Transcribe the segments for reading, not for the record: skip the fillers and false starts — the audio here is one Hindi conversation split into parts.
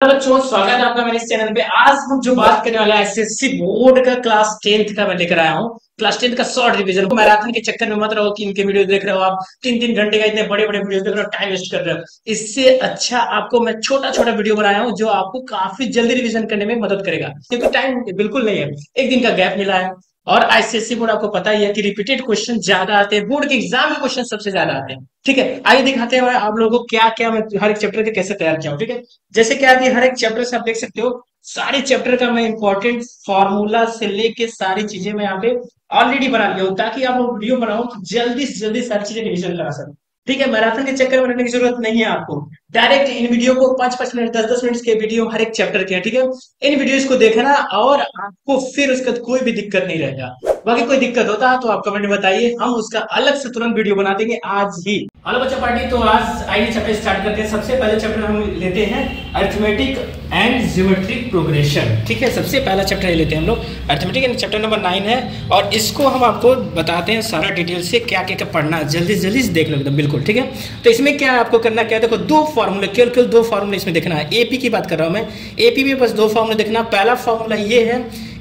हेलो बच्चों, स्वागत है आपका मेरे इस चैनल पे। आज हम जो बात करने वाला है एसएससी बोर्ड का क्लास 10th का मैं लेकर आया हूँ। क्लास 10th का शॉर्ट रिवीजन। मैराथन के चक्कर में मत रहो कि इनके वीडियो देख रहे हो आप 3-3 घंटे का, इतने बड़े बड़े वीडियो देख रहे हो, टाइम वेस्ट कर रहे हो। इससे अच्छा आपको मैं छोटा छोटा वीडियो बनाया हूँ जो आपको काफी जल्दी रिवीजन करने में मदद करेगा, क्योंकि टाइम बिल्कुल नहीं है, एक दिन का गैप मिला है। और आईसीएससी बोर्ड आपको पता ही है कि रिपीटेड क्वेश्चन ज्यादा आते हैं, बोर्ड के एग्जाम में क्वेश्चन सबसे ज्यादा आते हैं। ठीक है, आइए दिखाते हैं आप लोगों को क्या क्या मैं हर एक चैप्टर के कैसे तैयार किया हूँ। ठीक है, जैसे क्या कि हर एक चैप्टर से आप देख सकते हो, सारे चैप्टर का मैं इंपॉर्टेंट फॉर्मूला से लेके सारी चीजें मैं यहाँ पे ऑलरेडी बना लिया हूँ, ताकि आप लोग वीडियो बनाओ तो जल्दी से जल्दी सारी चीजें रिविजन करा सको। ठीक है, मैराथन के चक्कर में रहने की जरूरत नहीं है आपको। डायरेक्ट इन वीडियो को 5-5 मिनट 10-10 मिनट के वीडियो हर एक चैप्टर के हैं। ठीक है, इन वीडियोस को देखना और आपको फिर उसका कोई भी दिक्कत नहीं रहेगा। बाकी कोई दिक्कत होता है तो आप कमेंट में बताइए, हम उसका अलग से तुरंत वीडियो बना देंगे आज ही। हेलो बच्चा पार्टी, तो आज आइए चैप्टर स्टार्ट करते हैं। सबसे पहले चैप्टर हम लेते हैं अरिथमेटिक एंड ज्योमेट्रिक प्रोग्रेशन। ठीक है, सबसे पहला चैप्टर लेते हैं हम लोग अरिथमेटिक एंड चैप्टर नंबर 9 है, और इसको हम आपको बताते हैं सारा डिटेल से क्या क्या पढ़ना है। जल्दी जल्दी से देख लो एकदम बिल्कुल। ठीक है, तो इसमें क्या आपको करना क्या है, देखो दो फॉर्मूले, केवल दो फॉर्मूले इसमें देखना है। एपी की बात कर रहा हूं मैं, एपी में बस दो फॉर्मूले देखना। पहला फॉर्मूला ये है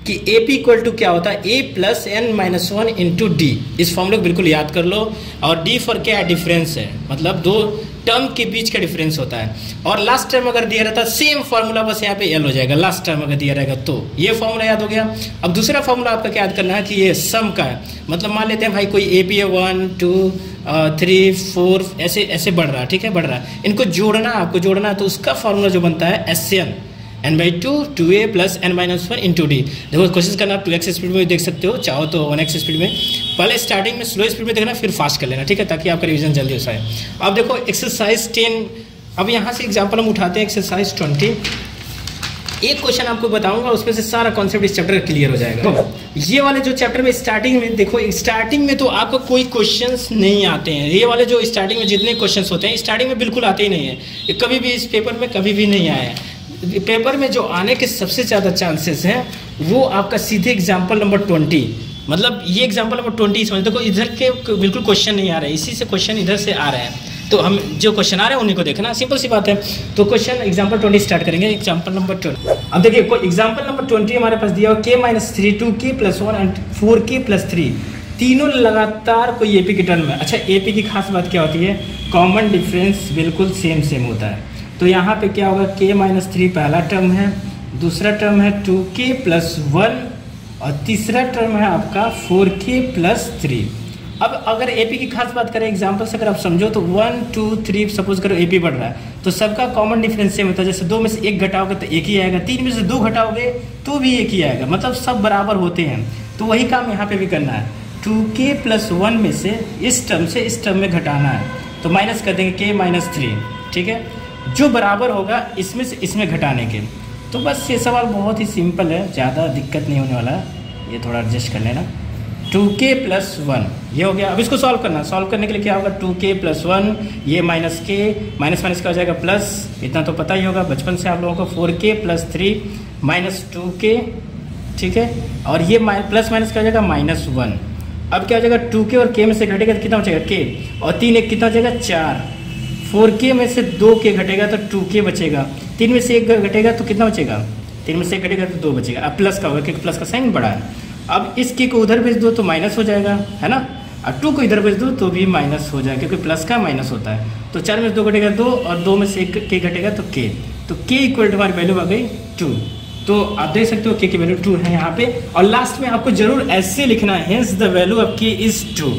कि AP इक्वल टू क्या होता है, A plus n minus 1 into D. इस फॉर्मूले को बिल्कुल याद कर लो। और D फॉर क्या है, डिफरेंस है, मतलब दो टर्म के बीच का डिफरेंस होता है। और लास्ट टर्म अगर दिया रहता सेम फॉर्मूला, बस यहाँ पे L हो जाएगा। लास्ट टर्म अगर दिया रहेगा तो ये फॉर्मूला याद हो गया। अब दूसरा फॉर्मूला आपका क्या याद करना है कि ये सम का है, मतलब मान लेते हैं भाई कोई AP है 1 2 3 4 ऐसे ऐसे बढ़ रहा है। ठीक है, बढ़ रहा है, इनको जोड़ना, आपको जोड़ना है, तो उसका फॉर्मूला जो बनता है SN n/2 2a plus n minus 1 into D. देखो कोशिश करना, 2x स्पीड में देख सकते हो, चाहो तो 1x स्पीड में। पहले स्टार्टिंग में स्लो स्पीड में देखना, फिर फास्ट कर लेना। ठीक है, ताकि आपका रिवीजन जल्दी हो जाए। अब देखो एक्सरसाइज 10, अब यहाँ से एग्जाम्पल हम उठाते हैं एक्सरसाइज 20। एक क्वेश्चन आपको बताऊंगा, उसमें से सारा कॉन्सेप्ट इस चैप्टर का क्लियर हो जाएगा। ये वाले जो चैप्टर में स्टार्टिंग में देखो, स्टार्टिंग में तो आपको कोई क्वेश्चंस नहीं आते हैं। ये वाले जो स्टार्टिंग में जितने क्वेश्चंस होते हैं स्टार्टिंग में बिल्कुल आते ही नहीं है, कभी भी इस पेपर में कभी भी नहीं आए हैं। पेपर में जो आने के सबसे ज़्यादा चांसेस हैं वो आपका सीधे एग्जाम्पल नंबर 20, मतलब ये एग्जाम्पल नंबर 20 समझ। देखो इधर के बिल्कुल क्वेश्चन नहीं आ रहे, इसी से क्वेश्चन इधर से आ रहे हैं, तो हम जो क्वेश्चन आ रहे हैं उन्हीं को देखना, सिंपल सी बात है। तो क्वेश्चन एग्जाम्पल 20 स्टार्ट करेंगे, एग्जाम्पल नंबर 20। अब देखिए एग्जाम्पल नंबर 20 हमारे पास दिया हुआ k-3 2k + 1 एंड 4k + 3, तीनों लगातार कोई एपी की टर्म में। अच्छा, एपी की खास बात क्या होती है, कॉमन डिफरेंस बिल्कुल सेम होता है। तो यहाँ पे क्या होगा, k-3 पहला टर्म है, दूसरा टर्म है 2k + 1 और तीसरा टर्म है आपका 4k + 3। अब अगर एपी की खास बात करें एग्जाम्पल से, अगर आप समझो तो 1 2 3 सपोज करो एपी बढ़ रहा है, तो सबका कॉमन डिफरेंस सेम होता है। जैसे 2 में से 1 घटाओगे तो 1 ही आएगा, 3 में से 2 घटाओगे तो भी 1 ही आएगा, मतलब सब बराबर होते हैं। तो वही काम यहाँ पे भी करना है, 2k + 1 में से इस टर्म से इस टर्म में घटाना है, तो माइनस कर देंगे k-3। ठीक है, जो बराबर होगा इसमें से इसमें घटाने के। तो बस ये सवाल बहुत ही सिंपल है, ज़्यादा दिक्कत नहीं होने वाला है, ये थोड़ा एडजस्ट कर लेना। 2k + 1 ये हो गया। अब इसको सॉल्व करना, सॉल्व करने के लिए क्या होगा, 2k + 1, ये माइनस k, माइनस माइनस का हो जाएगा प्लस, इतना तो पता ही होगा बचपन से आप लोगों को, 4k + 3 माइनस 2k। ठीक है, और ये प्लस माइनस का हो जाएगा -1। अब क्या हो जाएगा, 2k और k में से घटेगा तो कितना बचेगा, k, और 3 1 कितना हो जाएगा 4। 4k में से 2k घटेगा तो 2k बचेगा, 3 में से 1 घटेगा तो कितना बचेगा, 3 में से 1 घटेगा तो 2 बचेगा। अब प्लस का होगा क्योंकि प्लस का साइन बड़ा है। अब इस k को उधर भेज दो तो माइनस हो जाएगा, है ना। अब 2 को इधर भेज दो तो भी माइनस हो जाएगा, क्योंकि प्लस का माइनस होता है। तो 4 में से 2 घटेगा 2 और 2 में से 1 k घटेगा तो k। तो k इक्वल टू हमारी वैल्यू आ गई 2। तो आप देख सकते हो k की वैल्यू 2 है यहाँ पे। और लास्ट में आपको जरूर ऐसे लिखना है, hence the value of k is 2।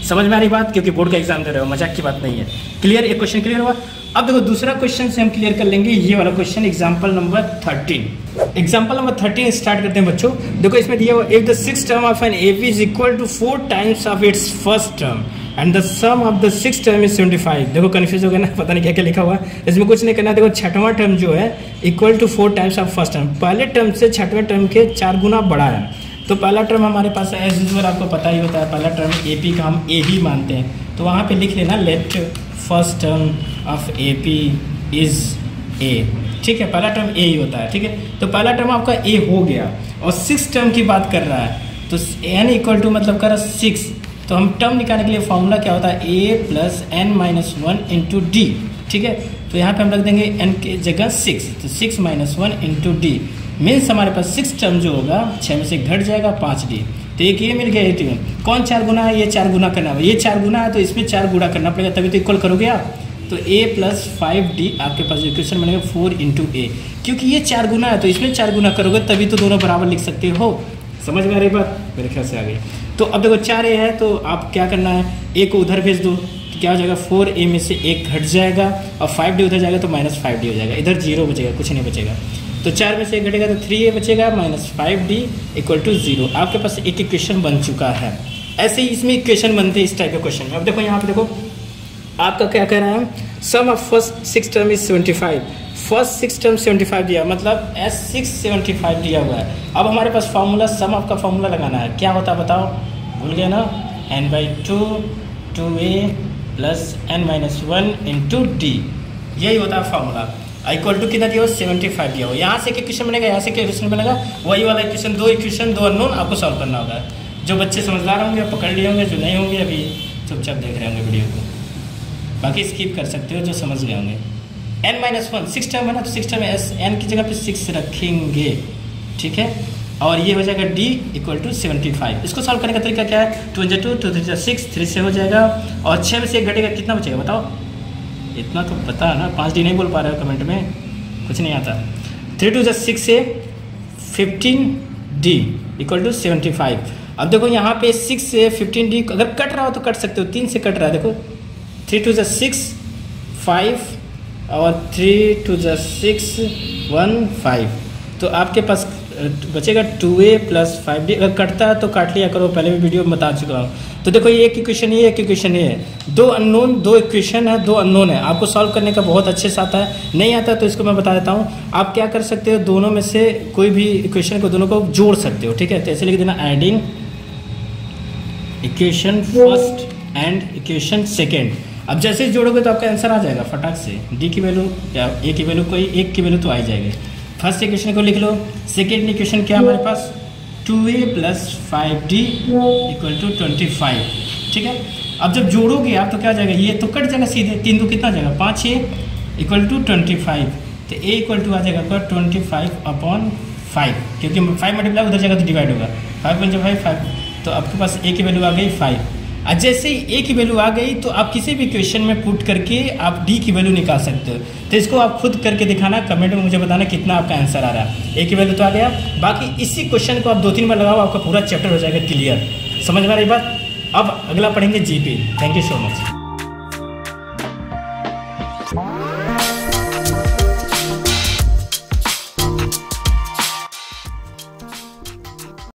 समझ में आ रही बात, क्योंकि बोर्ड का एग्जाम दे रहे हो, मजाक की बात नहीं है। क्लियर, एक क्वेश्चन क्लियर हुआ। अब देखो दूसरा क्वेश्चन से हम क्लियर कर लेंगे ये वाला question, example number 13। Example number 13 start करते हैं बच्चों। देखो इसमें दिया हुआ, if the 6th term of an AP is equal to 4 times of its first term and the sum of the 6th term is 75। देखो कंफ्यूज हो गया ना, पता नहीं क्या क्या लिखा हुआ है, इसमें कुछ नहीं करना। देखो 6वां टर्म जो है equal to 4 times of first term, पहले टर्म से 6वें टर्म के 4 गुना बड़ा है। तो पहला टर्म हमारे पास एज यूजुअल आपको पता ही होता है, पहला टर्म AP का हम A ही मानते हैं, तो वहाँ पे लिख लेना let first term of AP is A। ठीक है, पहला टर्म A ही होता है। ठीक है, तो पहला टर्म आपका A हो गया, और 6 टर्म की बात कर रहा है, तो n इक्वल टू मतलब कर 6, तो हम टर्म निकालने के लिए फॉर्मूला क्या होता है, A + n - 1 इंटू डी। ठीक है, तो यहाँ पे हम रख देंगे n की जगह 6, तो 6 - 1 इंटू डी मीन्स हमारे पास 6 टर्म जो होगा 6 में से घट जाएगा 5d, तो एक ये मिल गया 81। कौन 4 गुना है? ये 4 गुना करना है, ये 4 गुना है तो इसमें 4 गुना करना पड़ेगा तभी तो इक्वल करोगे आप। तो a + 5d आपके पास इक्वेशन बनेगा 4 × a, क्योंकि ये 4 गुना है तो इसमें 4 गुना करोगे तभी तो दोनों बराबर लिख सकते हो। समझ में आ रही बात? मेरे ख्याल से आ गई। तो अब देखो 4a है तो आप क्या करना है, a को उधर भेज दो तो क्या हो जाएगा 4a में से 1 घट जाएगा और 5d उधर जाएगा तो -5d हो जाएगा, इधर 0 बचेगा, कुछ नहीं बचेगा। तो 4 में से 1 घटेगा तो 3a बचेगा -5d = 0। आपके पास एक इक्वेशन बन चुका है। ऐसे ही इसमें इक्वेशन बनते हैं इस टाइप के क्वेश्चन में। अब देखो यहाँ पे देखो आपका क्या कह रहा है, sum of first 6 term is 75, first 6 term 75 दिया, मतलब S6 75 दिया हुआ है। अब हमारे पास फार्मूला सम ऑफ का फार्मूला लगाना है, क्या होता है बताओ, भूल गया ना, n/2 2a + n-1 into D, यही होता है फार्मूला। इक्वल टू कितना दिया हो 75 दिया हो। यहाँ से क्या क्वेश्चन बनेगा, यहाँ से क्या क्वेश्चन बनेगा, वही वाला इक्वेशन, दो अननोन आपको सॉल्व करना होगा। जो बच्चे समझदार होंगे पकड़ लिए होंगे, जो नहीं होंगे अभी चुपचाप देख रहे होंगे वीडियो को, बाकी स्किप कर सकते हो जो समझ गए होंगे। n-1 6 टर्म है ना, तो 6 टर्म एस n की जगह पे 6 रखेंगे, ठीक है, और ये हो जाएगा d = 75। इसको सॉल्व करने का तरीका क्या है, 2 × 2 2 3 6 3 से हो जाएगा, और 6 में से 1 घटेगा कितना बचेगा बताओ, इतना तो पता है ना, 5d नहीं बोल पा रहे हो कमेंट में, कुछ नहीं आता। 3 × 2 = 6 से 15d = 75। अब देखो यहाँ पे 6 से 15d अगर कट रहा हो तो कट सकते हो, 3 से कट रहा है, देखो 3 × 2 = 6 5 और 3 × 2 = 6 1 5, तो आपके पास बचेगा 2a + 5d। अगर कटता है तो काट लिया करो, पहले भी वीडियो में बता चुका हूँ। तो देखो ये एक इक्वेशन ये, एक इक्वेशन ये है, दो इक्वेशन है, दो अननोन है। आपको सॉल्व करने का बहुत अच्छे से आता है, नहीं आता तो इसको मैं बता देता हूँ। आप क्या कर सकते हो, दोनों में से कोई भी इक्वेशन को दोनों को जोड़ सकते हो, ठीक है। तो ऐसे लिख देना, adding equation first and equation second. अब जैसे ही जोड़ोगे तो आपका आंसर आ जाएगा फटाक से, डी की वैल्यू या ए की वैल्यू, कोई एक की वैल्यू तो आ ही जाएगी। फर्स्ट इक्वेशन को लिख लो, सेकेंड इक्वेशन क्या हमारे पास 2a + 5d = 25, ठीक है। अब जब जोड़ोगे आप तो क्या जाएगा, ये तो कट जाएगा सीधे, 3 2 कितना जाएगा 5a = 25, तो a = आ जाएगा 25/5, क्योंकि 5 मल्टीप्लाई उधर जाएगा तो डिवाइड होगा, 5 × 5 5, तो आपके पास a की वैल्यू आ गई 5। और जैसे ही a की वैल्यू आ गई तो आप किसी भी इक्वेशन में पुट करके आप d की वैल्यू निकाल सकते हो। तो इसको आप खुद करके दिखाना, कमेंट में मुझे बताना कितना आपका आंसर आ रहा है। a की वैल्यू तो आ गया, बाकी इसी क्वेश्चन को आप 2-3 बार लगाओ, आपका पूरा चैप्टर हो जाएगा क्लियर। समझ में आ रही बात? अब अगला पढ़ेंगे GP. Thank you so much.